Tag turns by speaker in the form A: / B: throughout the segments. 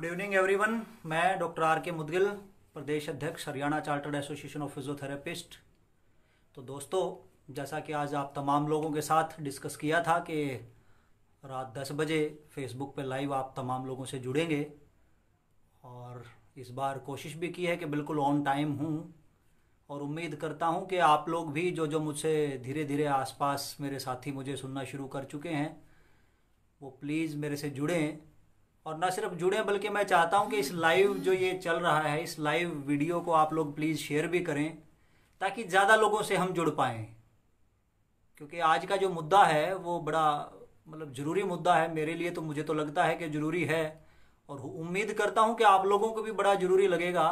A: Good evening everyone. मैं doctor R के मुदगिल, प्रदेश अध्यक्ष Haryana chartered association of physiotherapist. तो दोस्तों, जैसा कि आज आप तमाम लोगों के साथ डिस्कस किया था कि रात 10 बजे फेसबुक पे लाइव आप तमाम लोगों से जुड़ेंगे, और इस बार कोशिश भी की है कि बिल्कुल ऑन टाइम हूँ, और उम्मीद करता हूँ कि आप लोग भी जो मुझसे धीरे धीरे आसपास मेरे साथी मुझे सुनना शुरू कर चुके हैं वो प्लीज़ मेरे से जुड़ें। और ना सिर्फ जुड़ें बल्कि मैं चाहता हूं कि इस लाइव जो ये चल रहा है, इस लाइव वीडियो को आप लोग प्लीज़ शेयर भी करें ताकि ज़्यादा लोगों से हम जुड़ पाएँ, क्योंकि आज का जो मुद्दा है वो बड़ा ज़रूरी मुद्दा है मेरे लिए। तो मुझे तो लगता है कि ज़रूरी है, और उम्मीद करता हूं कि आप लोगों को भी बड़ा ज़रूरी लगेगा,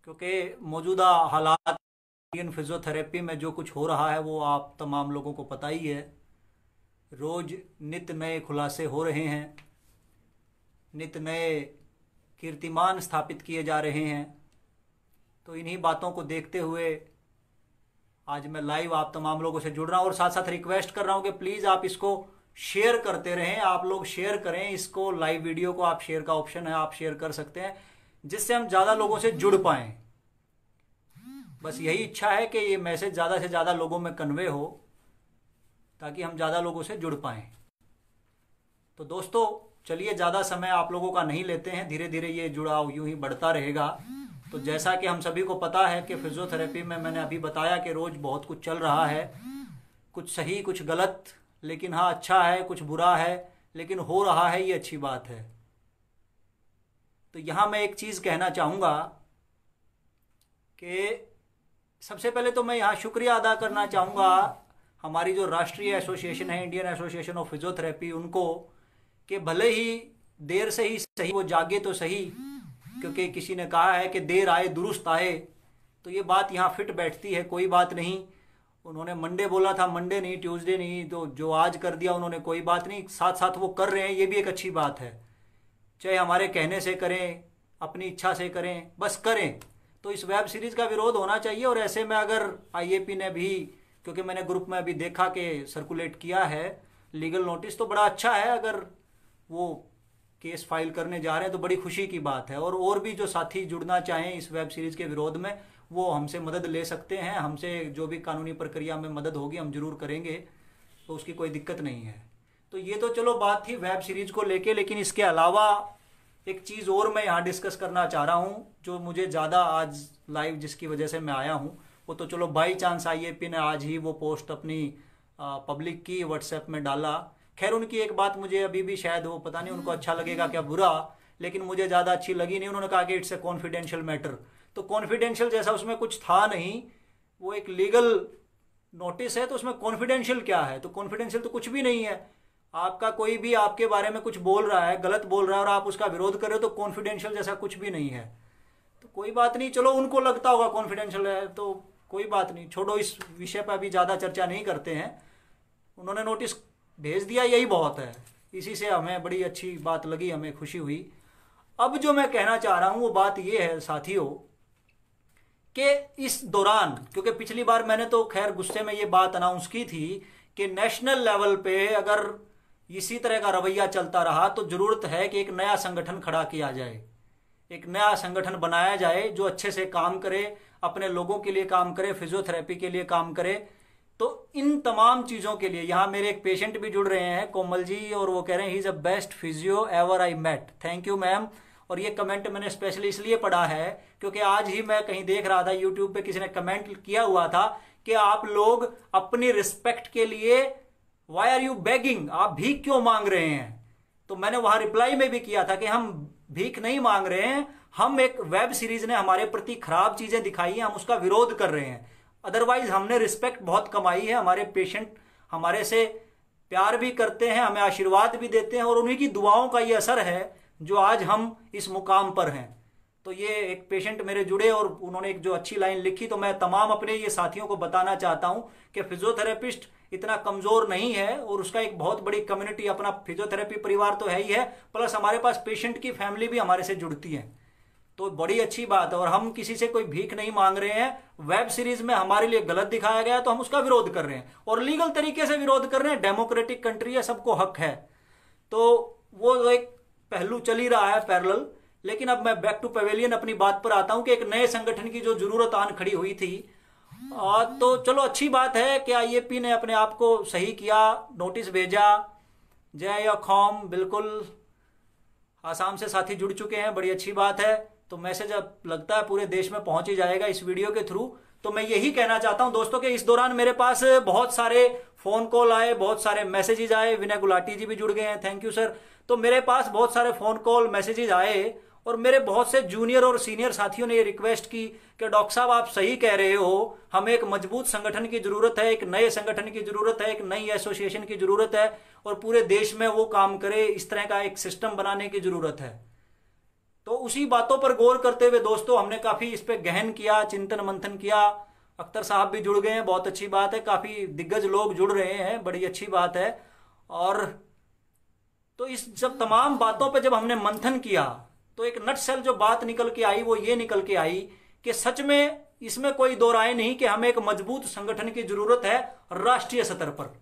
A: क्योंकि मौजूदा हालात इंडियन फिजियोथेरेपी में जो कुछ हो रहा है वो आप तमाम लोगों को पता ही है। रोज़ नित नए खुलासे हो रहे हैं, नित नए कीर्तिमान स्थापित किए जा रहे हैं। तो इन्हीं बातों को देखते हुए आज मैं लाइव आप तमाम लोगों से जुड़ रहा हूं, और साथ साथ रिक्वेस्ट कर रहा हूं कि प्लीज़ आप इसको शेयर करते रहें। आप लोग शेयर करें इसको, लाइव वीडियो को। आप शेयर का ऑप्शन है, आप शेयर कर सकते हैं, जिससे हम ज़्यादा लोगों से जुड़ पाएँ। बस यही इच्छा है कि ये मैसेज ज़्यादा से ज़्यादा लोगों में कन्वे हो ताकि हम ज़्यादा लोगों से जुड़ पाएँ। तो दोस्तों, चलिए ज़्यादा समय आप लोगों का नहीं लेते हैं, धीरे धीरे ये जुड़ाव यूं ही बढ़ता रहेगा। तो जैसा कि हम सभी को पता है कि फिजियोथेरेपी में मैंने अभी बताया कि रोज़ बहुत कुछ चल रहा है, कुछ सही कुछ गलत, लेकिन हाँ अच्छा है, कुछ बुरा है, लेकिन हो रहा है, ये अच्छी बात है। तो यहाँ मैं एक चीज़ कहना चाहूँगा कि सबसे पहले तो मैं यहाँ शुक्रिया अदा करना चाहूँगा हमारी जो राष्ट्रीय एसोसिएशन है, इंडियन एसोसिएशन ऑफ फिजियोथेरेपी, उनको, कि भले ही देर से ही सही वो जागे तो सही, क्योंकि किसी ने कहा है कि देर आए दुरुस्त आए, तो ये बात यहाँ फिट बैठती है। कोई बात नहीं, उन्होंने मंडे बोला था, मंडे नहीं, ट्यूसडे नहीं, तो जो आज कर दिया उन्होंने, कोई बात नहीं, साथ साथ वो कर रहे हैं, ये भी एक अच्छी बात है। चाहे हमारे कहने से करें, अपनी इच्छा से करें, बस करें। तो इस वेब सीरीज़ का विरोध होना चाहिए। और ऐसे में अगर आईएपी ने भी, क्योंकि मैंने ग्रुप में अभी देखा कि सर्कुलेट किया है लीगल नोटिस, तो बड़ा अच्छा है। अगर वो केस फाइल करने जा रहे हैं तो बड़ी खुशी की बात है। और भी जो साथी जुड़ना चाहें इस वेब सीरीज़ के विरोध में, वो हमसे मदद ले सकते हैं। हमसे जो भी कानूनी प्रक्रिया में मदद होगी हम जरूर करेंगे, तो उसकी कोई दिक्कत नहीं है। तो ये तो चलो बात थी वेब सीरीज़ को लेके, लेकिन इसके अलावा एक चीज़ और मैं यहाँ डिस्कस करना चाह रहा हूँ, जो मुझे ज़्यादा आज लाइव जिसकी वजह से मैं आया हूँ, वो तो चलो बाई चांस आईएपी ने आज ही वो पोस्ट अपनी पब्लिक की, व्हाट्सएप में डाला। खैर, उनकी एक बात मुझे अभी भी, शायद वो पता नहीं उनको अच्छा लगेगा क्या बुरा, लेकिन मुझे ज़्यादा अच्छी लगी नहीं। उन्होंने कहा कि इट्स ए कॉन्फिडेंशियल मैटर। तो कॉन्फिडेंशियल जैसा उसमें कुछ था नहीं, वो एक लीगल नोटिस है, तो उसमें कॉन्फिडेंशियल क्या है? तो कॉन्फिडेंशियल तो कुछ भी नहीं है। आपका कोई भी आपके बारे में कुछ बोल रहा है, गलत बोल रहा है, और आप उसका विरोध कर रहे हो, तो कॉन्फिडेंशियल जैसा कुछ भी नहीं है। तो कोई बात नहीं, चलो उनको लगता होगा कॉन्फिडेंशियल है तो कोई बात नहीं, छोड़ो, इस विषय पर अभी ज़्यादा चर्चा नहीं करते हैं। उन्होंने नोटिस भेज दिया, यही बहुत है। इसी से हमें बड़ी अच्छी बात लगी, हमें खुशी हुई। अब जो मैं कहना चाह रहा हूं वो बात ये है साथियों, कि इस दौरान, क्योंकि पिछली बार मैंने तो खैर गुस्से में ये बात अनाउंस की थी कि नेशनल लेवल पे अगर इसी तरह का रवैया चलता रहा तो जरूरत है कि एक नया संगठन खड़ा किया जाए, एक नया संगठन बनाया जाए जो अच्छे से काम करे, अपने लोगों के लिए काम करे, फिजियोथेरेपी के लिए काम करे। तो इन तमाम चीज़ों के लिए, यहाँ मेरे एक पेशेंट भी जुड़ रहे हैं, कोमल जी, और वो कह रहे हैं he is the best physio ever I met. Thank you ma'am. और ये कमेंट मैंने स्पेशली इसलिए पढ़ा है क्योंकि आज ही मैं कहीं देख रहा था यूट्यूब पे, किसी ने कमेंट किया हुआ था कि आप लोग अपनी रिस्पेक्ट के लिए वाई आर यू बेगिंग, आप भीख क्यों मांग रहे हैं? तो मैंने वहां रिप्लाई में भी किया था कि हम भीख नहीं मांग रहे हैं, हम एक वेब सीरीज ने हमारे प्रति खराब चीजें दिखाई हैं, हम उसका विरोध कर रहे हैं। अदरवाइज हमने रिस्पेक्ट बहुत कमाई है, हमारे पेशेंट हमारे से प्यार भी करते हैं, हमें आशीर्वाद भी देते हैं, और उन्हीं की दुआओं का ये असर है जो आज हम इस मुकाम पर हैं। तो ये एक पेशेंट मेरे जुड़े और उन्होंने एक जो अच्छी लाइन लिखी, तो मैं तमाम अपने ये साथियों को बताना चाहता हूं कि फिजियोथेरेपिस्ट इतना कमजोर नहीं है, और उसका एक बहुत बड़ी कम्युनिटी, अपना फिजियोथेरेपी परिवार तो है ही है, प्लस हमारे पास पेशेंट की फैमिली भी हमारे से जुड़ती है। तो बड़ी अच्छी बात है, और हम किसी से कोई भीख नहीं मांग रहे हैं। वेब सीरीज में हमारे लिए गलत दिखाया गया तो हम उसका विरोध कर रहे हैं, और लीगल तरीके से विरोध कर रहे हैं। डेमोक्रेटिक कंट्री है, सबको हक है। तो वो एक पहलू चल ही रहा है पैरेलल। लेकिन अब मैं बैक टू पवेलियन अपनी बात पर आता हूं कि एक नए संगठन की जो जरूरत आन खड़ी हुई थी, तो चलो अच्छी बात है कि आईएपी ने अपने आप को सही किया, नोटिस भेजा। जय अखौम, बिल्कुल आसाम से साथी जुड़ चुके हैं, बड़ी अच्छी बात है। तो मैसेज अब लगता है पूरे देश में पहुंच ही जाएगा इस वीडियो के थ्रू। तो मैं यही कहना चाहता हूं दोस्तों कि इस दौरान मेरे पास बहुत सारे फोन कॉल आए, बहुत सारे मैसेजेस आए। विनय गुलाटी जी भी जुड़ गए हैं, थैंक यू सर। तो मेरे पास बहुत सारे फोन कॉल मैसेजेस आए और मेरे बहुत से जूनियर और सीनियर साथियों ने ये रिक्वेस्ट की कि डॉक्टर साहब आप सही कह रहे हो, हमें एक मजबूत संगठन की जरूरत है, एक नए संगठन की जरूरत है, एक नई एसोसिएशन की जरूरत है और पूरे देश में वो काम करे, इस तरह का एक सिस्टम बनाने की जरूरत है। तो उसी बातों पर गौर करते हुए दोस्तों हमने काफी इस पे गहन किया, चिंतन मंथन किया। अख्तर साहब भी जुड़ गए हैं, बहुत अच्छी बात है, काफी दिग्गज लोग जुड़ रहे हैं, बड़ी अच्छी बात है। और तो इस जब तमाम बातों पे जब हमने मंथन किया तो एक नटसेल जो बात निकल के आई वो ये निकल के आई कि सच में इसमें कोई दो राय नहीं कि हमें एक मजबूत संगठन की जरूरत है राष्ट्रीय स्तर पर,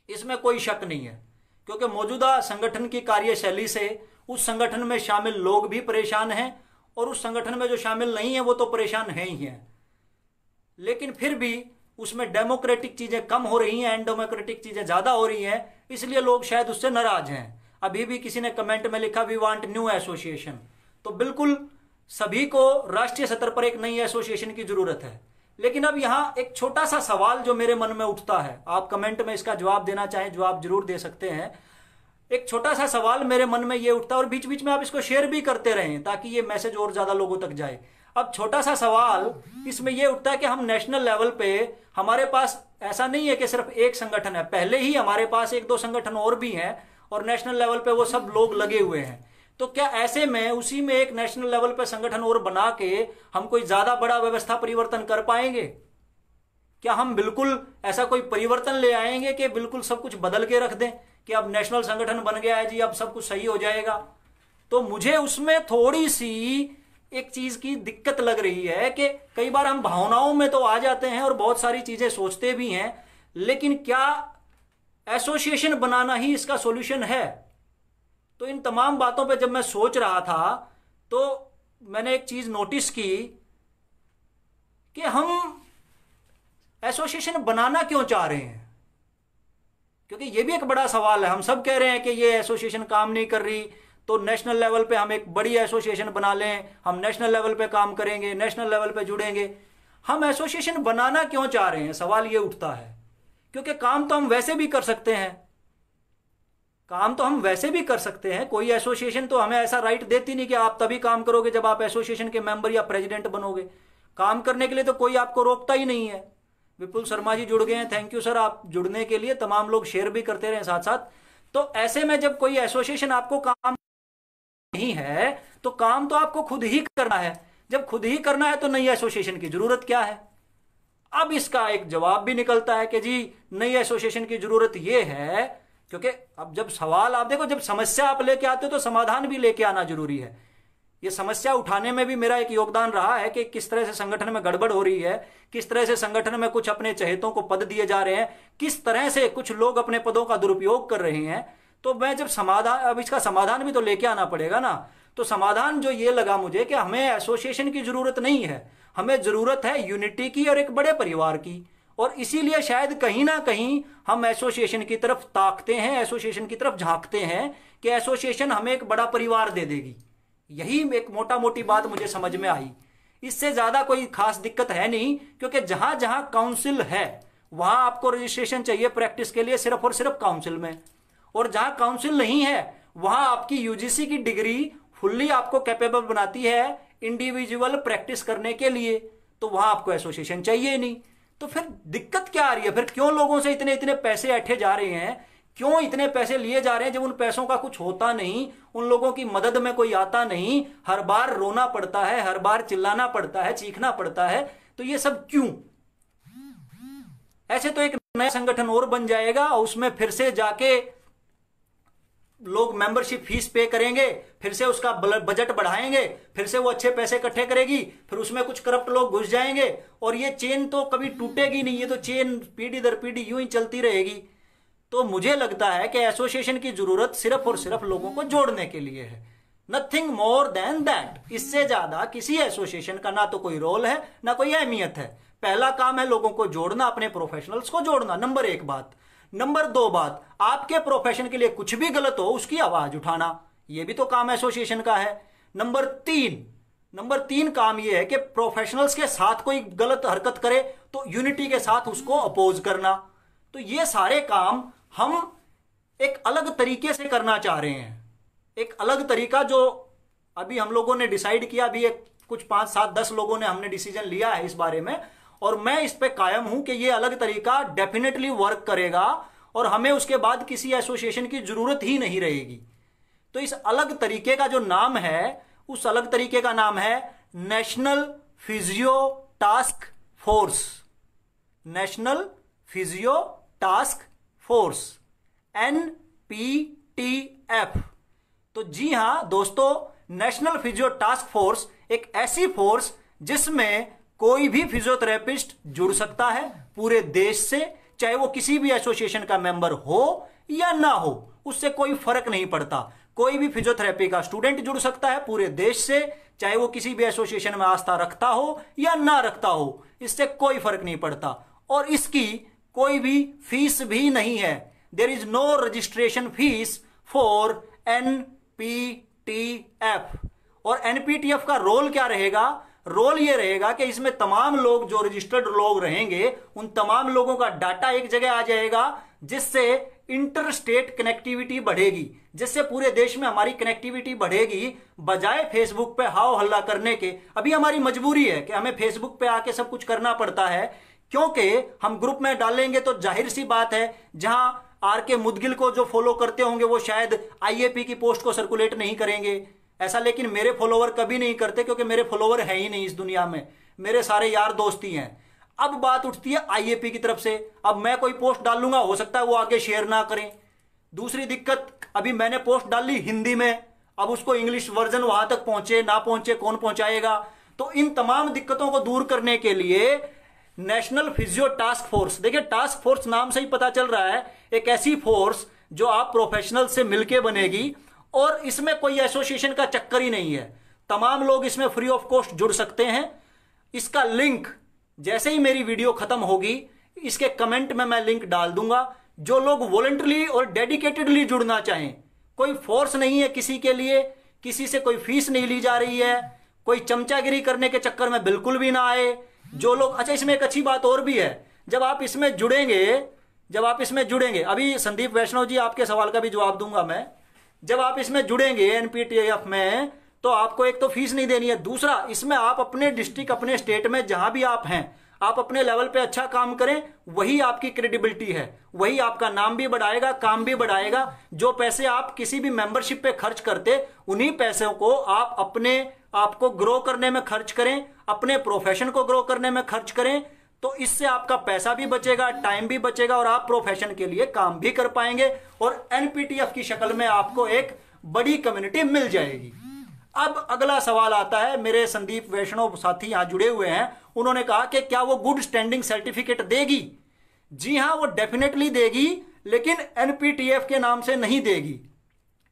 A: इसमें कोई शक नहीं है। क्योंकि मौजूदा संगठन की कार्यशैली से उस संगठन में शामिल लोग भी परेशान हैं और उस संगठन में जो शामिल नहीं है वो तो परेशान है ही हैं। लेकिन फिर भी उसमें डेमोक्रेटिक चीजें कम हो रही हैं, एनडेमोक्रेटिक चीजें ज्यादा हो रही हैं, इसलिए लोग शायद उससे नाराज हैं। अभी भी किसी ने कमेंट में लिखा वी वांट न्यू एसोसिएशन। तो बिल्कुल सभी को राष्ट्रीय स्तर पर एक नई एसोसिएशन की जरूरत है। लेकिन अब यहां एक छोटा सा सवाल जो मेरे मन में उठता है, आप कमेंट में इसका जवाब देना चाहें जवाब जरूर दे सकते हैं। एक छोटा सा सवाल मेरे मन में ये उठता है और बीच बीच में आप इसको शेयर भी करते रहें ताकि ये मैसेज और ज्यादा लोगों तक जाए। अब छोटा सा सवाल इसमें यह उठता है कि हम नेशनल लेवल पे, हमारे पास ऐसा नहीं है कि सिर्फ एक संगठन है, पहले ही हमारे पास एक दो संगठन और भी हैं और नेशनल लेवल पे वो सब लोग लगे हुए हैं। तो क्या ऐसे में उसी में एक नेशनल लेवल पे संगठन और बना के हम कोई ज्यादा बड़ा व्यवस्था परिवर्तन कर पाएंगे? क्या हम बिल्कुल ऐसा कोई परिवर्तन ले आएंगे कि बिल्कुल सब कुछ बदल के रख दें कि अब नेशनल संगठन बन गया है जी, अब सब कुछ सही हो जाएगा? तो मुझे उसमें थोड़ी सी एक चीज की दिक्कत लग रही है कि कई बार हम भावनाओं में तो आ जाते हैं और बहुत सारी चीजें सोचते भी हैं, लेकिन क्या एसोसिएशन बनाना ही इसका सॉल्यूशन है? तो इन तमाम बातों पे जब मैं सोच रहा था तो मैंने एक चीज नोटिस की कि हम एसोसिएशन बनाना क्यों चाह रहे हैं, क्योंकि ये भी एक बड़ा सवाल है। हम सब कह रहे हैं कि ये एसोसिएशन काम नहीं कर रही, तो नेशनल लेवल पे हम एक बड़ी एसोसिएशन बना लें, हम नेशनल लेवल पे काम करेंगे, नेशनल लेवल पे जुड़ेंगे। हम एसोसिएशन बनाना क्यों चाह रहे हैं, सवाल ये उठता है। क्योंकि काम तो हम वैसे भी कर सकते हैं, काम तो हम वैसे भी कर सकते हैं। कोई एसोसिएशन तो हमें ऐसा राइट देती नहीं कि आप तभी काम करोगे जब आप एसोसिएशन के मेंबर या प्रेसिडेंट बनोगे। काम करने के लिए तो कोई आपको रोकता ही नहीं है। विपुल शर्मा जी जुड़ गए हैं, थैंक यू सर आप जुड़ने के लिए। तमाम लोग शेयर भी करते रहे साथ साथ। तो ऐसे में जब कोई एसोसिएशन आपको काम नहीं है तो काम तो आपको खुद ही करना है। जब खुद ही करना है तो नई एसोसिएशन की जरूरत क्या है? अब इसका एक जवाब भी निकलता है कि जी नई एसोसिएशन की जरूरत यह है, क्योंकि अब जब सवाल आप देखो, जब समस्या आप लेके आते हो तो समाधान भी लेके आना जरूरी है। ये समस्या उठाने में भी मेरा एक योगदान रहा है कि किस तरह से संगठन में गड़बड़ हो रही है, किस तरह से संगठन में कुछ अपने चहेतों को पद दिए जा रहे हैं, किस तरह से कुछ लोग अपने पदों का दुरुपयोग कर रहे हैं। तो मैं जब समाधान, अब इसका समाधान भी तो लेके आना पड़ेगा ना। तो समाधान जो ये लगा मुझे कि हमें एसोसिएशन की जरूरत नहीं है, हमें जरूरत है यूनिटी की और एक बड़े परिवार की। और इसीलिए शायद कहीं ना कहीं हम एसोसिएशन की तरफ ताकते हैं, एसोसिएशन की तरफ झांकते हैं कि एसोसिएशन हमें एक बड़ा परिवार दे देगी। यही एक मोटा मोटी बात मुझे समझ में आई। इससे ज्यादा कोई खास दिक्कत है नहीं, क्योंकि जहां जहां काउंसिल है वहां आपको रजिस्ट्रेशन चाहिए प्रैक्टिस के लिए, सिर्फ और सिर्फ काउंसिल में। और जहां काउंसिल नहीं है वहां आपकी यूजीसी की डिग्री फुल्ली आपको कैपेबल बनाती है इंडिविजुअल प्रैक्टिस करने के लिए, तो वहां आपको एसोसिएशन चाहिए नहीं। तो फिर दिक्कत क्या आ रही है? फिर क्यों लोगों से इतने इतने पैसे ऐंठे जा रहे हैं, क्यों इतने पैसे लिए जा रहे हैं जब उन पैसों का कुछ होता नहीं, उन लोगों की मदद में कोई आता नहीं, हर बार रोना पड़ता है, हर बार चिल्लाना पड़ता है, चीखना पड़ता है। तो ये सब क्यों? ऐसे तो एक नया संगठन और बन जाएगा और उसमें फिर से जाके लोग मेंबरशिप फीस पे करेंगे, फिर से उसका बजट बढ़ाएंगे, फिर से वो अच्छे पैसे इकट्ठे करेगी, फिर उसमें कुछ करप्ट लोग घुस जाएंगे और ये चेन तो कभी टूटेगी नहीं। ये तो चेन पीढ़ी दर पीढ़ी यूं ही चलती रहेगी। तो मुझे लगता है कि एसोसिएशन की जरूरत सिर्फ और सिर्फ लोगों को जोड़ने के लिए है, नथिंग मोर देन दैट। इससे ज्यादा किसी एसोसिएशन का ना तो कोई रोल है ना कोई अहमियत है। पहला काम है लोगों को जोड़ना, अपने प्रोफेशनल्स को जोड़ना, नंबर 1 बात। नंबर 2 बात, आपके प्रोफेशन के लिए कुछ भी गलत हो उसकी आवाज उठाना, यह भी तो काम एसोसिएशन का है। नंबर 3 काम यह है कि प्रोफेशनल्स के साथ कोई गलत हरकत करे तो यूनिटी के साथ उसको अपोज करना। तो ये सारे काम हम एक अलग तरीके से करना चाह रहे हैं, एक अलग तरीका जो अभी हम लोगों ने डिसाइड किया, अभी एक कुछ 5, 7, 10 लोगों ने हमने डिसीजन लिया है इस बारे में, और मैं इस पे कायम हूं कि ये अलग तरीका डेफिनेटली वर्क करेगा और हमें उसके बाद किसी एसोसिएशन की जरूरत ही नहीं रहेगी। तो इस अलग तरीके का जो नाम है, उस अलग तरीके का नाम है national physio task force. National physio task force, NPTF। तो जी हां दोस्तों, नेशनल फिजियो टास्क फोर्स एक ऐसी फोर्स जिसमें कोई भी फिजियोथेरेपिस्ट जुड़ सकता है पूरे देश से, चाहे वो किसी भी एसोसिएशन का मेंबर हो या ना हो, उससे कोई फर्क नहीं पड़ता। कोई भी फिजियोथेरेपी का स्टूडेंट जुड़ सकता है पूरे देश से, चाहे वो किसी भी एसोसिएशन में आस्था रखता हो या ना रखता हो, इससे कोई फर्क नहीं पड़ता। और इसकी कोई भी फीस भी नहीं है। There is no registration fees for NPTF। और NPTF का रोल क्या रहेगा? रोल ये रहेगा कि इसमें तमाम लोग जो रजिस्टर्ड लोग रहेंगे, उन तमाम लोगों का डाटा एक जगह आ जाएगा, जिससे इंटर स्टेट कनेक्टिविटी बढ़ेगी, जिससे पूरे देश में हमारी कनेक्टिविटी बढ़ेगी। बजाय फेसबुक पे हाव हल्ला करने के, अभी हमारी मजबूरी है कि हमें फेसबुक पे आके सब कुछ करना पड़ता है, क्योंकि हम ग्रुप में डालेंगे तो जाहिर सी बात है, जहां RK मुदगिल को जो फॉलो करते होंगे वो शायद IAP की पोस्ट को सर्कुलेट नहीं करेंगे ऐसा, लेकिन मेरे फॉलोवर कभी नहीं करते, क्योंकि मेरे फॉलोवर है ही नहीं इस दुनिया में, मेरे सारे यार दोस्त ही हैं। अब बात उठती है IAP की तरफ से, अब मैं कोई पोस्ट डालूंगा, हो सकता है वो आगे शेयर ना करें। दूसरी दिक्कत, अभी मैंने पोस्ट डाली हिंदी में, अब उसको इंग्लिश वर्जन वहां तक पहुंचे ना पहुंचे, कौन पहुंचाएगा? तो इन तमाम दिक्कतों को दूर करने के लिए नेशनल फिजियो टास्क फोर्स, देखिए टास्क फोर्स नाम से ही पता चल रहा है, एक ऐसी फोर्स जो आप प्रोफेशनल से मिलके बनेगी, और इसमें कोई एसोसिएशन का चक्कर ही नहीं है। तमाम लोग इसमें फ्री ऑफ कॉस्ट जुड़ सकते हैं। इसका लिंक जैसे ही मेरी वीडियो खत्म होगी, इसके कमेंट में मैं लिंक डाल दूंगा। जो लोग वॉलंटरली और डेडिकेटेडली जुड़ना चाहें, कोई फोर्स नहीं है किसी के लिए, किसी से कोई फीस नहीं ली जा रही है, कोई चमचागिरी करने के चक्कर में बिल्कुल भी ना आए। जो लोग, अच्छा इसमें एक अच्छी बात और भी है, जब आप इसमें जुड़ेंगे, अभी संदीप वैष्णव जी आपके सवाल का भी जवाब दूंगा मैं, जब आप इसमें जुड़ेंगे NPTF में, तो आपको एक तो फीस नहीं देनी है, दूसरा इसमें आप अपने डिस्ट्रिक्ट, अपने स्टेट में जहां भी आप हैं, आप अपने लेवल पे अच्छा काम करें, वही आपकी क्रेडिबिलिटी है, वही आपका नाम भी बढ़ाएगा, काम भी बढ़ाएगा। जो पैसे आप किसी भी मेंबरशिप पे खर्च करते, उन्हीं पैसों को आप अपने आपको ग्रो करने में खर्च करें, अपने प्रोफेशन को ग्रो करने में खर्च करें, तो इससे आपका पैसा भी बचेगा, टाइम भी बचेगा, और आप प्रोफेशन के लिए काम भी कर पाएंगे, और NPTF की शक्ल में आपको एक बड़ी कम्युनिटी मिल जाएगी। अब अगला सवाल आता है, मेरे संदीप वैष्णव साथी यहां जुड़े हुए हैं, उन्होंने कहा कि क्या वो गुड स्टैंडिंग सर्टिफिकेट देगी? जी हां, वो डेफिनेटली देगी, लेकिन NPTF के नाम से नहीं देगी,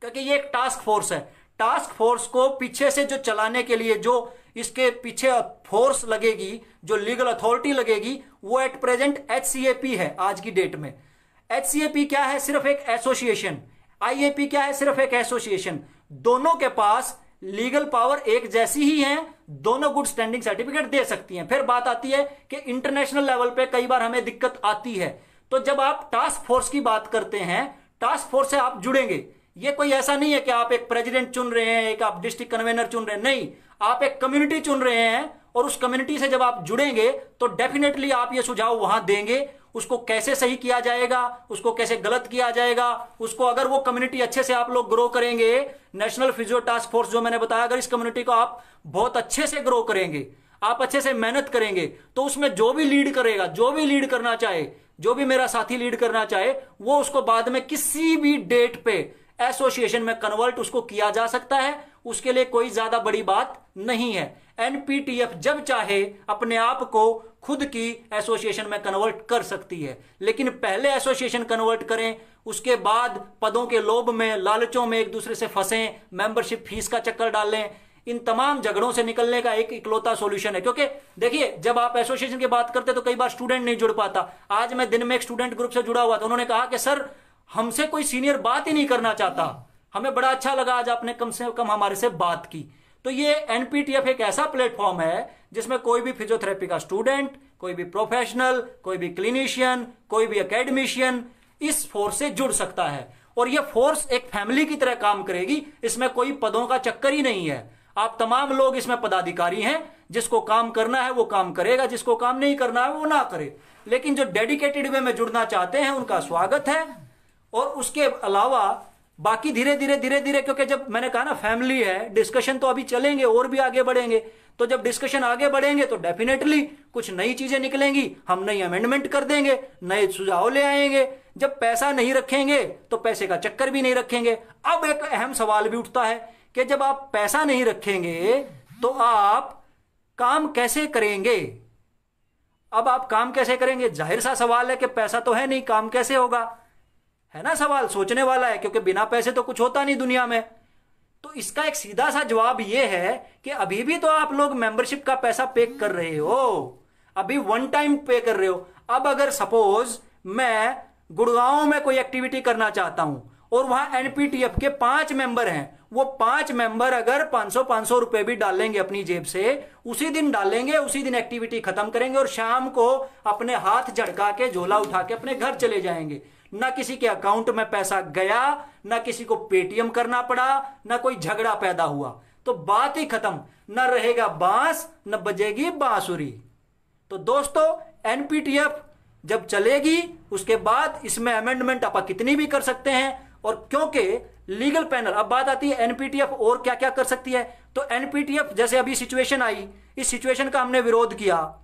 A: क्योंकि ये एक टास्क फोर्स है। टास्क फोर्स को पीछे से जो चलाने के लिए जो इसके पीछे फोर्स लगेगी, जो लीगल अथॉरिटी लगेगी, वो एट प्रेजेंट HCAP है आज की डेट में। HCAP क्या है? सिर्फ एक एसोसिएशन। IAP क्या है? सिर्फ एक एसोसिएशन। दोनों के पास लीगल पावर एक जैसी ही है, दोनों गुड स्टैंडिंग सर्टिफिकेट दे सकती हैं। फिर बात आती है कि इंटरनेशनल लेवल पे कई बार हमें दिक्कत आती है, तो जब आप टास्क फोर्स की बात करते हैं, टास्क फोर्स से आप जुड़ेंगे, ये कोई ऐसा नहीं है कि आप एक प्रेसिडेंट चुन रहे हैं, एक आप डिस्ट्रिक्ट कन्वेनर चुन रहे हैं, नहीं, आप एक कम्युनिटी चुन रहे हैं, और उस कम्युनिटी से जब आप जुड़ेंगे तो डेफिनेटली आप ये सुझाव वहां देंगे, उसको कैसे सही किया जाएगा, उसको कैसे गलत किया जाएगा, उसको अगर वो कम्युनिटी अच्छे से आप लोग ग्रो करेंगे, नेशनल फिजियो टास्क फोर्स जो मैंने बताया, अगर इस कम्युनिटी को आप बहुत अच्छे से ग्रो करेंगे, आप अच्छे से मेहनत करेंगे, तो उसमें जो भी लीड करेगा, जो भी लीड करना चाहे, जो भी मेरा साथी लीड करना चाहे, वो उसको बाद में किसी भी डेट पे एसोसिएशन में कन्वर्ट उसको किया जा सकता है, उसके लिए कोई ज्यादा बड़ी बात नहीं है। एनपीटीएफ जब चाहे अपने आप को खुद की एसोसिएशन में कन्वर्ट कर सकती है, लेकिन पहले एसोसिएशन कन्वर्ट करें, उसके बाद पदों के लोभ में, लालचों में एक दूसरे से फंसें, मेंबरशिप फीस का चक्कर डालें। इन तमाम झगड़ों से निकलने का एक इकलौता सॉल्यूशन है। क्योंकि देखिए, जब आप एसोसिएशन की बात करते तो कई बार स्टूडेंट नहीं जुड़ पाता। आज मैं दिन में एक स्टूडेंट ग्रुप से जुड़ा हुआ था, उन्होंने कहा कि सर हमसे कोई सीनियर बात ही नहीं करना चाहता, हमें बड़ा अच्छा लगा आज आपने कम से कम हमारे से बात की। तो ये एनपीटीएफ एक ऐसा प्लेटफॉर्म है जिसमें कोई भी फिजियोथेरेपी का स्टूडेंट, कोई भी प्रोफेशनल, कोई भी क्लिनिशियन, कोई भी एकेडमिशियन इस फोर्स से जुड़ सकता है। और ये फोर्स एक फैमिली की तरह काम करेगी, इसमें कोई पदों का चक्कर ही नहीं है। आप तमाम लोग इसमें पदाधिकारी हैं, जिसको काम करना है वो काम करेगा, जिसको काम नहीं करना है वो ना करे। लेकिन जो डेडिकेटेड वे में जुड़ना चाहते हैं उनका स्वागत है। और उसके अलावा बाकी धीरे धीरे, क्योंकि जब मैंने कहा ना फैमिली है, डिस्कशन तो अभी चलेंगे और भी आगे बढ़ेंगे। तो जब डिस्कशन आगे बढ़ेंगे तो डेफिनेटली कुछ नई चीजें निकलेंगी, हम नई अमेंडमेंट कर देंगे, नए सुझाव ले आएंगे। जब पैसा नहीं रखेंगे तो पैसे का चक्कर भी नहीं रखेंगे। अब एक अहम सवाल भी उठता है कि जब आप पैसा नहीं रखेंगे तो आप काम कैसे करेंगे? अब आप काम कैसे करेंगे? जाहिर सा सवाल है कि पैसा तो है नहीं, काम कैसे होगा? है ना, सवाल सोचने वाला है, क्योंकि बिना पैसे तो कुछ होता नहीं दुनिया में। तो इसका एक सीधा सा जवाब यह है कि अभी भी तो आप लोग मेंबरशिप का पैसा पे कर रहे हो, अभी वन टाइम पे कर रहे हो। अब अगर सपोज मैं गुड़गांव में कोई एक्टिविटी करना चाहता हूं और वहां एनपीटीएफ के 5 मेंबर हैं, वो 5 मेंबर अगर 500 रुपए भी डालेंगे अपनी जेब से, उसी दिन डालेंगे, उसी दिन एक्टिविटी खत्म करेंगे और शाम को अपने हाथ झटका के झोला उठा के अपने घर चले जाएंगे। ना किसी के अकाउंट में पैसा गया, ना किसी को पेटीएम करना पड़ा, ना कोई झगड़ा पैदा हुआ। तो बात ही खत्म, न रहेगा बांस न बजेगी बांसुरी। तो दोस्तों, एनपीटीएफ जब चलेगी उसके बाद इसमें अमेंडमेंट आप कितनी भी कर सकते हैं। और क्योंकि लीगल पैनल, अब बात आती है एनपीटीएफ और क्या क्या कर सकती है। तो एनपीटीएफ जैसे अभी सिचुएशन आई, इस सिचुएशन का हमने विरोध किया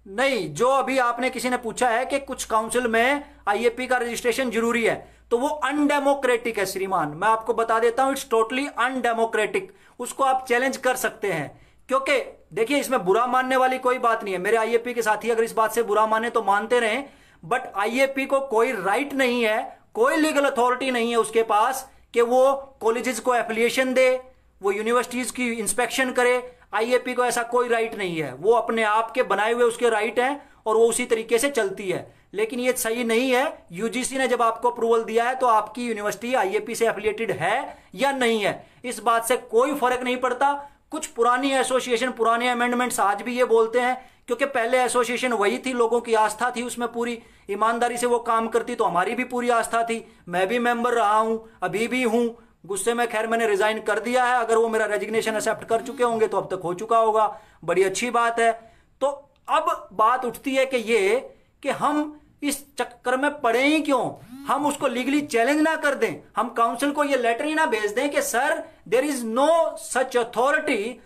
A: नहीं। जो अभी आपने किसी ने पूछा है कि कुछ काउंसिल में आईएपी का रजिस्ट्रेशन जरूरी है, तो वो अनडेमोक्रेटिक है श्रीमान। मैं आपको बता देता हूं, इट्स टोटली अनडेमोक्रेटिक। उसको आप चैलेंज कर सकते हैं, क्योंकि देखिए इसमें बुरा मानने वाली कोई बात नहीं है। मेरे आईएपी के साथी अगर इस बात से बुरा माने तो मानते रहें, बट आईएपी को कोई राइट नहीं है, कोई लीगल अथॉरिटी नहीं है उसके पास कि वो कॉलेजेस को एफिलिएशन दे, वो यूनिवर्सिटीज की इंस्पेक्शन करे। आईएपी को ऐसा कोई राइट नहीं है, वो अपने आप के बनाए हुए उसके राइट हैं और वो उसी तरीके से चलती है। लेकिन ये सही नहीं है, यूजीसी ने जब आपको अप्रूवल दिया है तो आपकी यूनिवर्सिटी आईएपी से एफिलिएटेड है या नहीं है, इस बात से कोई फर्क नहीं पड़ता। कुछ पुरानी एसोसिएशन, पुराने अमेंडमेंट्स आज भी ये बोलते हैं, क्योंकि पहले एसोसिएशन वही थी, लोगों की आस्था थी उसमें, पूरी ईमानदारी से वो काम करती, तो हमारी भी पूरी आस्था थी। मैं भी मेंबर रहा हूं, अभी भी हूं। गुस्से में खैर मैंने रिजाइन कर दिया है, अगर वो मेरा रेजिग्नेशन एक्सेप्ट कर चुके होंगे तो अब तक हो चुका होगा, बड़ी अच्छी बात है। तो अब बात उठती है कि ये कि हम इस चक्कर में पड़े ही क्यों, हम उसको लीगली चैलेंज ना कर दें, हम काउंसिल को ये लेटर ही ना भेज दें कि sir there is no such authority,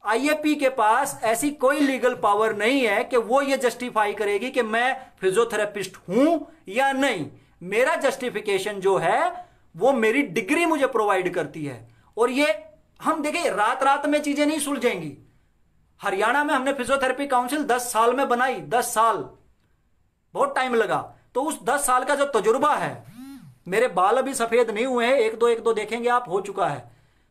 A: IAP के पास ऐसी कोई लीगल पावर नहीं है कि वो ये जस्टिफाई करेगी कि मैं फिजियोथेरेपिस्ट हूं या नहीं। मेरा जस्टिफिकेशन जो है वो मेरी डिग्री मुझे प्रोवाइड करती है। और ये हम देखिए, रात रात में चीजें नहीं सुलझेंगी। हरियाणा में हमने फिजियोथेरेपी काउंसिल 10 साल में बनाई, 10 साल, बहुत टाइम लगा। तो उस 10 साल का जो तजुर्बा है, मेरे बाल अभी सफेद नहीं हुए हैं, एक दो देखेंगे आप, हो चुका है।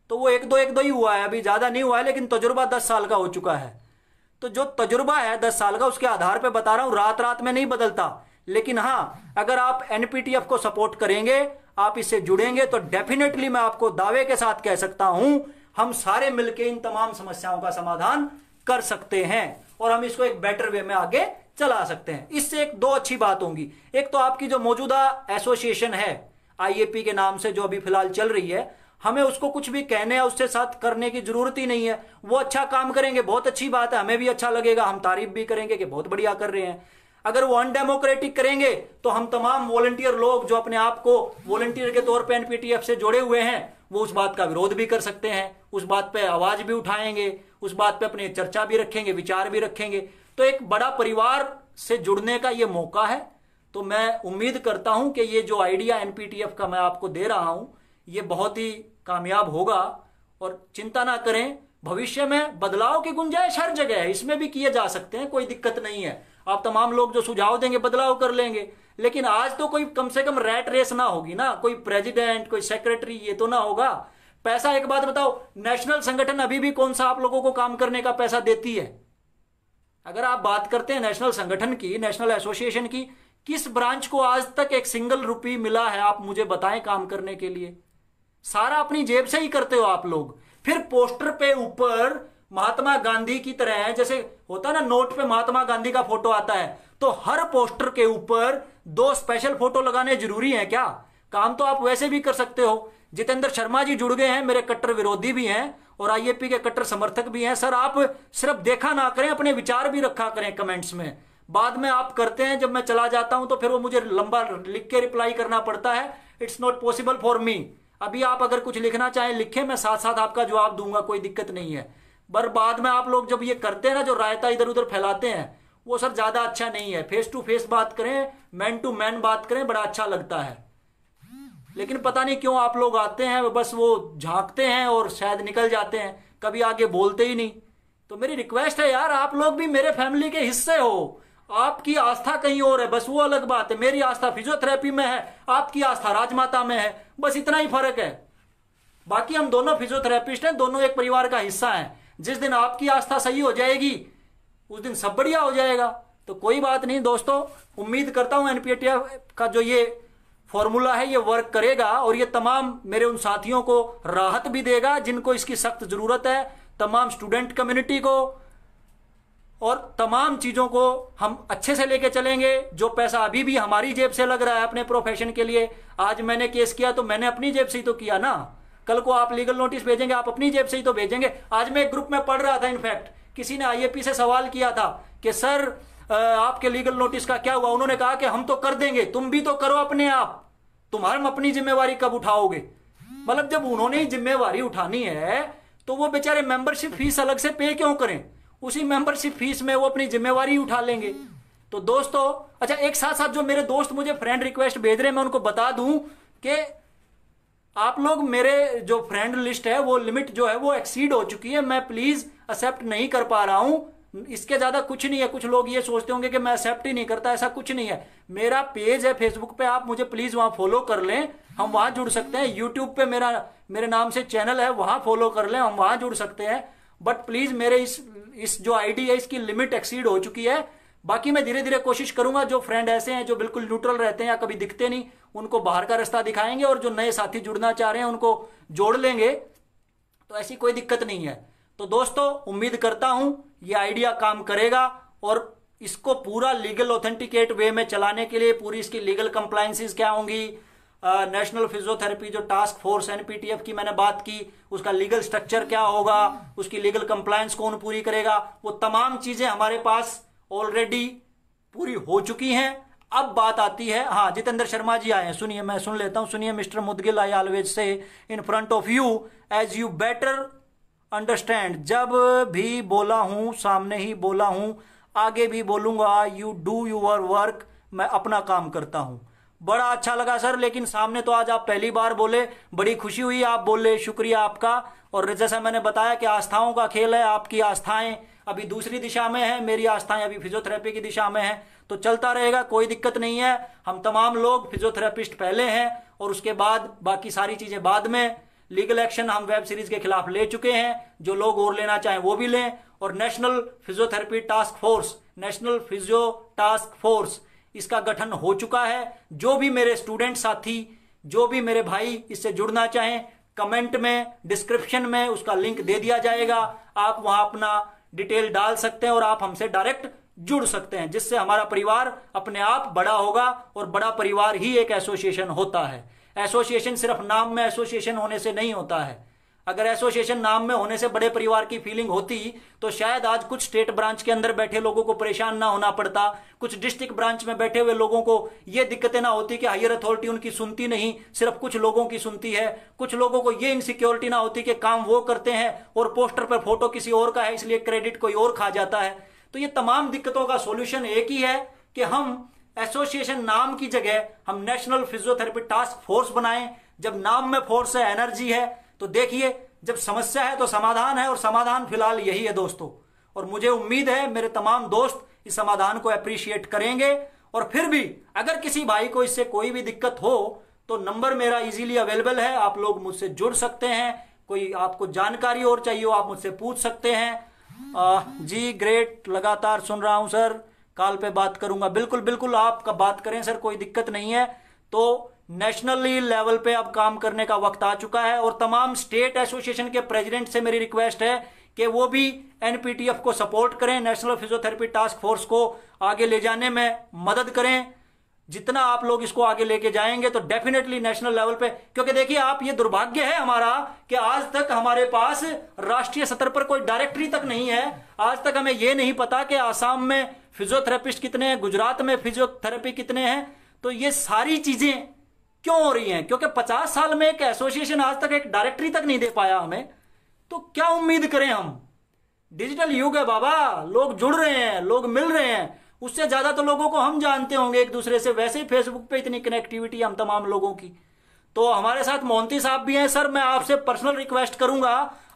A: तो वो एक दो ही हुआ है, अभी ज्यादा नहीं हुआ है, लेकिन तजुर्बा 10 साल का हो चुका है। तो जो तजुर्बा है 10 साल का, उसके आधार पर बता रहा हूं, रात रात में नहीं बदलता। लेकिन हाँ, अगर आप एनपीटीएफ को सपोर्ट करेंगे, आप इससे जुड़ेंगे, तो डेफिनेटली मैं आपको दावे के साथ कह सकता हूं, हम सारे मिलकर इन तमाम समस्याओं का समाधान कर सकते हैं और हम इसको एक बेटर वे में आगे चला सकते हैं। इससे एक दो अच्छी बात होंगी। एक तो आपकी जो मौजूदा एसोसिएशन है आईएपी के नाम से, जो अभी फिलहाल चल रही है, हमें उसको कुछ भी कहने या उससे साथ करने की जरूरत ही नहीं है। वो अच्छा काम करेंगे, बहुत अच्छी बात है, हमें भी अच्छा लगेगा, हम तारीफ भी करेंगे कि बहुत बढ़िया कर रहे हैं। अगर वो अनडेमोक्रेटिक करेंगे तो हम तमाम वॉलंटियर लोग जो अपने आप को वॉलंटियर के तौर पे एनपीटीएफ से जुड़े हुए हैं, वो उस बात का विरोध भी कर सकते हैं, उस बात पे आवाज भी उठाएंगे, उस बात पे अपनी चर्चा भी रखेंगे, विचार भी रखेंगे। तो एक बड़ा परिवार से जुड़ने का ये मौका है। तो मैं उम्मीद करता हूं कि ये जो आइडिया एनपीटीएफ का मैं आपको दे रहा हूं, ये बहुत ही कामयाब होगा। और चिंता ना करें, भविष्य में बदलाव की गुंजाइश हर जगह है, इसमें भी किए जा सकते हैं, कोई दिक्कत नहीं है। आप तमाम लोग जो सुझाव देंगे बदलाव कर लेंगे, लेकिन आज तो कोई कम से कम रैट रेस ना होगी ना, कोई प्रेसिडेंट कोई सेक्रेटरी ये तो ना होगा। पैसा, एक बात बताओ, नेशनल संगठन अभी भी कौन सा आप लोगों को काम करने का पैसा देती है? अगर आप बात करते हैं नेशनल संगठन की, नेशनल एसोसिएशन की, किस ब्रांच को आज तक एक सिंगल रुपी मिला है? आप मुझे बताएं काम करने के लिए। सारा अपनी जेब से ही करते हो आप लोग। फिर पोस्टर पे ऊपर महात्मा गांधी की तरह, जैसे होता ना नोट पे महात्मा गांधी का फोटो आता है, तो हर पोस्टर के ऊपर 2 स्पेशल फोटो लगाने जरूरी है क्या? काम तो आप वैसे भी कर सकते हो। जितेंद्र शर्मा जी जुड़ गए हैं, मेरे कट्टर विरोधी भी हैं और आईएपी के कट्टर समर्थक भी हैं। सर आप सिर्फ देखा ना करें, अपने विचार भी रखा करें कमेंट्स में। बाद में आप करते हैं, जब मैं चला जाता हूं तो फिर वो मुझे लंबा लिख के रिप्लाई करना पड़ता है। It's not possible for me. अभी आप अगर कुछ लिखना चाहें लिखें, मैं साथ साथ आपका जवाब दूंगा, कोई दिक्कत नहीं है। पर बाद में आप लोग जब ये करते हैं ना, जो रायता इधर उधर फैलाते हैं, वो सर ज्यादा अच्छा नहीं है। फेस टू फेस बात करें, मैन टू मैन बात करें, बड़ा अच्छा लगता है। लेकिन पता नहीं क्यों आप लोग आते हैं, बस वो झांकते हैं और शायद निकल जाते हैं, कभी आगे बोलते ही नहीं। तो मेरी रिक्वेस्ट है यार, आप लोग भी मेरे फैमिली के हिस्से हो। आपकी आस्था कहीं और है, बस वो अलग बात है। मेरी आस्था फिजियोथेरेपी में है, आपकी आस्था राजमाता में है, बस इतना ही फर्क है। बाकी हम दोनों फिजियोथेरेपिस्ट हैं, दोनों एक परिवार का हिस्सा हैं। जिस दिन आपकी आस्था सही हो जाएगी उस दिन सब बढ़िया हो जाएगा। तो कोई बात नहीं दोस्तों, उम्मीद करता हूं एनपीटीईएल का जो ये फॉर्मूला है ये वर्क करेगा और ये तमाम मेरे उन साथियों को राहत भी देगा जिनको इसकी सख्त जरूरत है, तमाम स्टूडेंट कम्युनिटी को, और तमाम चीजों को हम अच्छे से लेके चलेंगे। जो पैसा अभी भी हमारी जेब से लग रहा है अपने प्रोफेशन के लिए, आज मैंने केस किया तो मैंने अपनी जेब से ही तो किया ना। कल को आप लीगल नोटिस भेजेंगे, आप अपनी जेब से ही तो भेजेंगे। आज मैं एक ग्रुप में पढ़ रहा था, इनफैक्ट किसी ने आईएपी से सवाल किया था कि सर आपके लीगल नोटिस का क्या हुआ? उन्होंने कहा कि हम तो कर देंगे, तुम भी तो करो अपने आप, तुम्हारा अपनी जिम्मेवारी कब उठाओगे? मतलब जब उन्होंने ही जिम्मेवारी उठानी है तो वो बेचारे मेंबरशिप फीस अलग से पे क्यों करें? उसी मेंबरशिप फीस में वो अपनी जिम्मेवारी उठा लेंगे। तो दोस्तों, अच्छा एक साथ साथ जो मेरे दोस्त मुझे फ्रेंड रिक्वेस्ट भेज रहे हैं, मैं उनको बता दूं कि आप लोग, मेरे जो फ्रेंड लिस्ट है वो लिमिट जो है वो एक्सीड हो चुकी है। मैं प्लीज एक्सेप्ट नहीं कर पा रहा हूं, इसके ज्यादा कुछ नहीं है। कुछ लोग ये सोचते होंगे कि मैं एक्सेप्ट ही नहीं करता, ऐसा कुछ नहीं है। मेरा पेज है फेसबुक पे, आप मुझे प्लीज वहां फॉलो कर लें, हम वहां जुड़ सकते हैं। यूट्यूब पे मेरे नाम से चैनल है, वहां फॉलो कर लें, हम वहां जुड़ सकते हैं। बट प्लीज मेरे इस जो आईडी है इसकी लिमिट एक्सीड हो चुकी है। बाकी मैं धीरे धीरे कोशिश करूंगा, जो फ्रेंड ऐसे हैं जो बिल्कुल न्यूट्रल रहते हैं या कभी दिखते नहीं, उनको बाहर का रास्ता दिखाएंगे, और जो नए साथी जुड़ना चाह रहे हैं उनको जोड़ लेंगे। तो ऐसी कोई दिक्कत नहीं है। तो दोस्तों, उम्मीद करता हूं ये आइडिया काम करेगा और इसको पूरा लीगल ऑथेंटिकेट वे में चलाने के लिए पूरी इसकी लीगल कंप्लायंसेस क्या होंगी, नेशनल फिजियोथेरेपी जो टास्क फोर्स एनपीटीएफ की मैंने बात की, उसका लीगल स्ट्रक्चर क्या होगा, उसकी लीगल कंप्लायंस कौन पूरी करेगा, वो तमाम चीजें हमारे पास ऑलरेडी पूरी हो चुकी हैं। अब बात आती है, हाँ जितेंद्र शर्मा जी आए हैं, सुनिए, मैं सुन लेता हूं। सुनिए, mister Moudgil, I always say in front of you as you better understand, जब भी बोला हूं सामने ही बोला हूं, आगे भी बोलूंगा, यू डू यूर वर्क, मैं अपना काम करता हूं। बड़ा अच्छा लगा सर, लेकिन सामने तो आज आप पहली बार बोले, बड़ी खुशी हुई आप बोले, शुक्रिया आपका। और जैसा मैंने बताया कि आस्थाओं का खेल है, आपकी आस्थाएं अभी दूसरी दिशा में है, मेरी आस्थाएं अभी फिजियोथेरेपी की दिशा में है, तो चलता रहेगा, कोई दिक्कत नहीं है। हम तमाम लोग फिजियोथेरेपिस्ट पहले हैं और उसके बाद बाकी सारी चीजें बाद में। लीगल एक्शन हम वेब सीरीज के खिलाफ ले चुके हैं, जो लोग और लेना चाहें वो भी लें। और national physiotherapy task force, national physio task force, इसका गठन हो चुका है। जो भी मेरे स्टूडेंट साथी, जो भी मेरे भाई इससे जुड़ना चाहें, कमेंट में, डिस्क्रिप्शन में उसका लिंक दे दिया जाएगा, आप वहां अपना डिटेल डाल सकते हैं और आप हमसे डायरेक्ट जुड़ सकते हैं, जिससे हमारा परिवार अपने आप बड़ा होगा। और बड़ा परिवार ही एक एसोसिएशन होता है। एसोसिएशन सिर्फ नाम में एसोसिएशन होने से नहीं होता है। अगर एसोसिएशन नाम में होने से बड़े परिवार की फीलिंग होती तो शायद आज कुछ स्टेट ब्रांच के अंदर बैठे लोगों को परेशान ना होना पड़ता, कुछ डिस्ट्रिक्ट ब्रांच में बैठे हुए लोगों को ये दिक्कतें ना होती कि हायर अथॉरिटी उनकी सुनती नहीं, सिर्फ कुछ लोगों की सुनती है। कुछ लोगों को ये इनसिक्योरिटी ना होती कि काम वो करते हैं और पोस्टर पर फोटो किसी और का है, इसलिए क्रेडिट कोई और खा जाता है। तो ये तमाम दिक्कतों का सोल्यूशन एक ही है कि हम एसोसिएशन नाम की जगह हम नेशनल फिजियोथेरेपी टास्क फोर्स बनाएं, जब नाम में फोर्स है, एनर्जी है, तो देखिए जब समस्या है तो समाधान है, और समाधान फिलहाल यही है दोस्तों। और मुझे उम्मीद है मेरे तमाम दोस्त इस समाधान को अप्रिशिएट करेंगे। और फिर भी अगर किसी भाई को इससे कोई भी दिक्कत हो तो नंबर मेरा इजीली अवेलेबल है, आप लोग मुझसे जुड़ सकते हैं। कोई आपको जानकारी और चाहिए हो आप मुझसे पूछ सकते हैं। जी ग्रेट, लगातार सुन रहा हूं सर, कॉल पे बात करूंगा। बिल्कुल बिल्कुल आप कब बात करें सर, कोई दिक्कत नहीं है। तो नेशनली लेवल पे अब काम करने का वक्त आ चुका है, और तमाम स्टेट एसोसिएशन के प्रेसिडेंट से मेरी रिक्वेस्ट है कि वो भी एनपीटीएफ को सपोर्ट करें, नेशनल फिजियोथेरेपी टास्क फोर्स को आगे ले जाने में मदद करें। जितना आप लोग इसको आगे लेके जाएंगे तो डेफिनेटली नेशनल लेवल पे, क्योंकि देखिए आप, ये दुर्भाग्य है हमारा कि आज तक हमारे पास राष्ट्रीय स्तर पर कोई डायरेक्टरी तक नहीं है। आज तक हमें यह नहीं पता कि आसाम में फिजियोथेरेपिस्ट कितने हैं, गुजरात में फिजियोथेरेपी कितने हैं। तो ये सारी चीजें क्यों हो रही हैं? क्योंकि 50 साल में एक एसोसिएशन आज तक एक डायरेक्टरी तक नहीं दे पाया हमें। तो क्या उम्मीद करें हम? डिजिटल युग है बाबा, लोग जुड़ रहे हैं, लोग मिल रहे हैं, उससे ज्यादा तो लोगों को हम जानते होंगे एक दूसरे से। वैसे ही फेसबुक पे इतनी कनेक्टिविटी हम तमाम लोगों की। तो हमारे साथ मोहंती साहब भी हैं। सर मैं आपसे पर्सनल रिक्वेस्ट करूंगा,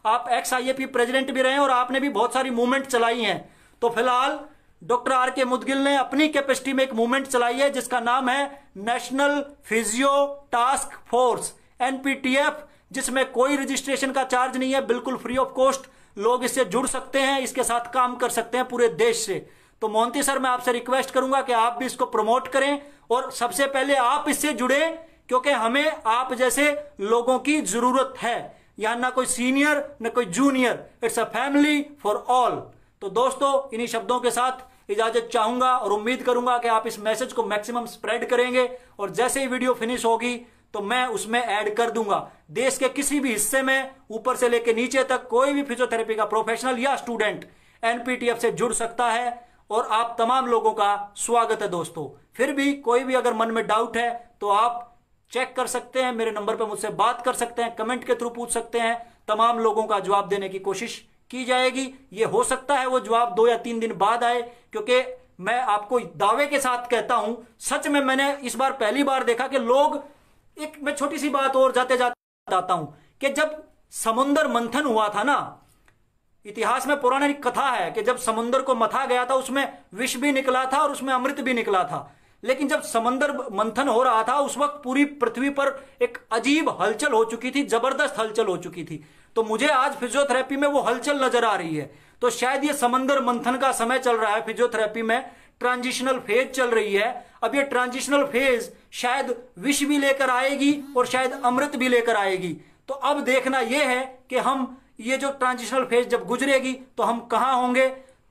A: आप एक्स आईएपी प्रेसिडेंट भी रहे और आपने भी बहुत सारी मूवमेंट चलाई हैं। तो फिलहाल डॉक्टर आर के मुदगिल ने अपनी कैपेसिटी में एक मूवमेंट चलाई है जिसका नाम है नेशनल फिजियो टास्क फोर्स, एनपीटीएफ, जिसमें कोई रजिस्ट्रेशन का चार्ज नहीं है, बिल्कुल फ्री ऑफ कॉस्ट लोग इससे जुड़ सकते हैं, इसके साथ काम कर सकते हैं पूरे देश से। तो मोहंती सर मैं आपसे रिक्वेस्ट करूंगा कि आप भी इसको प्रमोट करें, और सबसे पहले आप इससे जुड़े, क्योंकि हमें आप जैसे लोगों की जरूरत है। यहां ना कोई सीनियर ना कोई junior, it's a family for all. तो दोस्तों इन्हीं शब्दों के साथ इजाजत चाहूंगा और उम्मीद करूंगा कि आप इस मैसेज को मैक्सिमम स्प्रेड करेंगे, और जैसे ही वीडियो फिनिश होगी तो मैं उसमें ऐड कर दूंगा। देश के किसी भी हिस्से में ऊपर से लेकर नीचे तक कोई भी फिजियोथेरेपी का प्रोफेशनल या स्टूडेंट एनपीटीएफ से जुड़ सकता है, और आप तमाम लोगों का स्वागत है दोस्तों। फिर भी कोई भी अगर मन में डाउट है तो आप चेक कर सकते हैं, मेरे नंबर पर मुझसे बात कर सकते हैं, कमेंट के थ्रू पूछ सकते हैं। तमाम लोगों का जवाब देने की कोशिश की जाएगी। ये हो सकता है वो जवाब 2 या 3 दिन बाद आए, क्योंकि मैं आपको दावे के साथ कहता हूं, सच में मैंने इस बार पहली बार देखा कि लोग, एक मैं छोटी सी बात और जाते जाते बताता हूं कि जब समुद्र मंथन हुआ था ना, इतिहास में पौराणिक कथा है कि जब समुद्र को मथा गया था उसमें विष भी निकला था और उसमें अमृत भी निकला था। लेकिन जब समुद्र मंथन हो रहा था उस वक्त पूरी पृथ्वी पर एक अजीब हलचल हो चुकी थी, जबरदस्त हलचल हो चुकी थी। तो मुझे आज फिजियोथेरेपी में वो हलचल नजर आ रही है। तो शायद ये समुद्र मंथन का समय चल रहा है फिजियोथेरेपी में, ट्रांजिशनल फेज चल रही है। अब ये ट्रांजिशनल फेज शायद विष भी लेकर आएगी और शायद अमृत भी लेकर आएगी। तो अब देखना यह है कि हम ये जो ट्रांजिशनल फेज जब गुजरेगी तो हम कहां होंगे।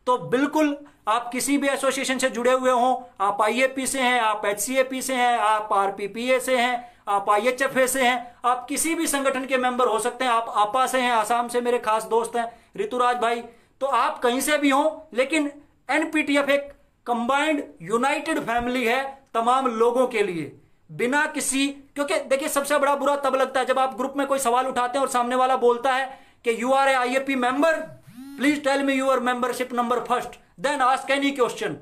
A: तो बिल्कुल आप किसी भी एसोसिएशन से जुड़े हुए हों, आप आईएपी से हैं, आप एचसीएपी से हैं, आप आरपीपीए से हैं, आप आईएचएफए से हैं, आप किसी भी संगठन के मेंबर हो सकते हैं। आप आपा से हैं, आसाम से मेरे खास दोस्त हैं ऋतुराज भाई। तो आप कहीं से भी हों, लेकिन एनपीटीएफ एक कंबाइंड यूनाइटेड फैमिली है तमाम लोगों के लिए, बिना किसी, क्योंकि देखिए सबसे बड़ा बुरा तब लगता है जब आप ग्रुप में कोई सवाल उठाते हैं और सामने वाला बोलता है कि you are a IAP member, please tell me your membership number first then ask any question.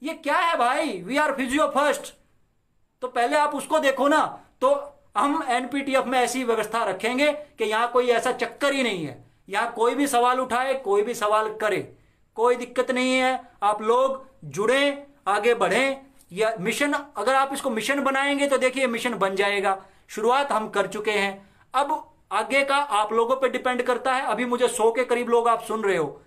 A: ये क्या है भाई, वी आर फिजियो फर्स्ट। तो पहले आप उसको देखो ना। तो हम एनपीटीएफ में ऐसी व्यवस्था रखेंगे कि यहां कोई ऐसा चक्कर ही नहीं है, यहां कोई भी सवाल उठाए, कोई भी सवाल करे, कोई दिक्कत नहीं है। आप लोग जुड़े, आगे बढ़ें। या मिशन, अगर आप इसको मिशन बनाएंगे तो देखिए मिशन बन जाएगा। शुरुआत हम कर चुके हैं, अब आगे का आप लोगों पे डिपेंड करता है। अभी मुझे 100 के करीब लोग आप सुन रहे हो,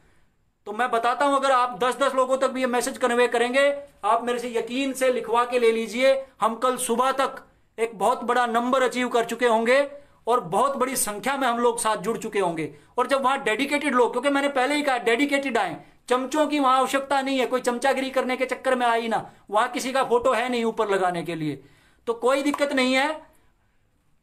A: तो मैं बताता हूं अगर आप 10-10 लोगों तक भी ये मैसेज कन्वे करेंगे, आप मेरे से यकीन से लिखवा के ले लीजिए, हम कल सुबह तक एक बहुत बड़ा नंबर अचीव कर चुके होंगे और बहुत बड़ी संख्या में हम लोग साथ जुड़ चुके होंगे। और जब वहां डेडिकेटेड लोग, क्योंकि मैंने पहले ही कहा डेडिकेटेड आए, चमचों की वहां आवश्यकता नहीं है, कोई चमचागिरी करने के चक्कर में आई ना, वहां किसी का फोटो है नहीं ऊपर लगाने के लिए, तो कोई दिक्कत नहीं है।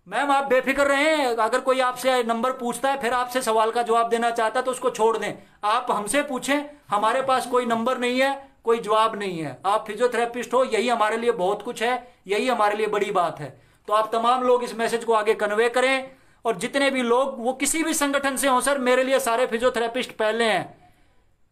A: मैम आप बेफिक्र रहें, अगर कोई आपसे नंबर पूछता है फिर आपसे सवाल का जवाब देना चाहता है तो उसको छोड़ दें, आप हमसे पूछें। हमारे पास कोई नंबर नहीं है, कोई जवाब नहीं है। आप फिजियोथेरेपिस्ट हो, यही हमारे लिए बहुत कुछ है, यही हमारे लिए बड़ी बात है। तो आप तमाम लोग इस मैसेज को आगे कन्वे करें, और जितने भी लोग वो किसी भी संगठन से हो, सर मेरे लिए सारे फिजियोथेरेपिस्ट पहले हैं।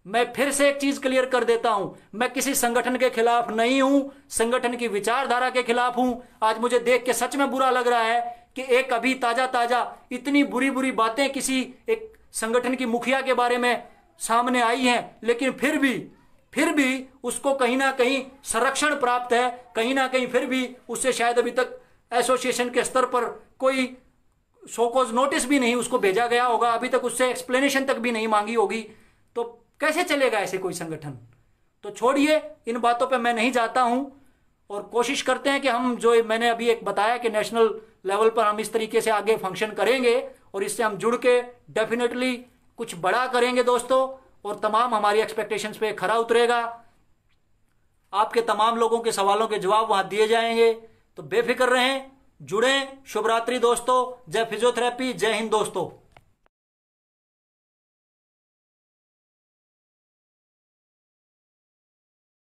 A: मैं फिर से एक चीज क्लियर कर देता हूं, मैं किसी संगठन के खिलाफ नहीं हूं, संगठन की विचारधारा के खिलाफ हूं। आज मुझे देख के सच में बुरा लग रहा है कि एक अभी ताजा ताजा इतनी बुरी बुरी बातें किसी एक संगठन की मुखिया के बारे में सामने आई हैं, लेकिन फिर भी उसको कहीं ना कहीं संरक्षण प्राप्त है, कहीं ना कहीं फिर भी उससे शायद अभी तक एसोसिएशन के स्तर पर कोई शोकॉज नोटिस भी नहीं उसको भेजा गया होगा, अभी तक उससे एक्सप्लेनेशन तक भी नहीं मांगी होगी। तो कैसे चलेगा ऐसे कोई संगठन? तो छोड़िए, इन बातों पे मैं नहीं जाता हूं और कोशिश करते हैं कि हम जो मैंने अभी एक बताया कि नेशनल लेवल पर हम इस तरीके से आगे फंक्शन करेंगे और इससे हम जुड़ के डेफिनेटली कुछ बड़ा करेंगे दोस्तों, और तमाम हमारी एक्सपेक्टेशंस पे खरा उतरेगा। आपके तमाम लोगों के सवालों के जवाब वहां दिए जाएंगे, तो बेफिक्र रहें, जुड़ें। शुभ रात्रि दोस्तों, जय फिजियोथेरेपी, जय हिंद दोस्तों।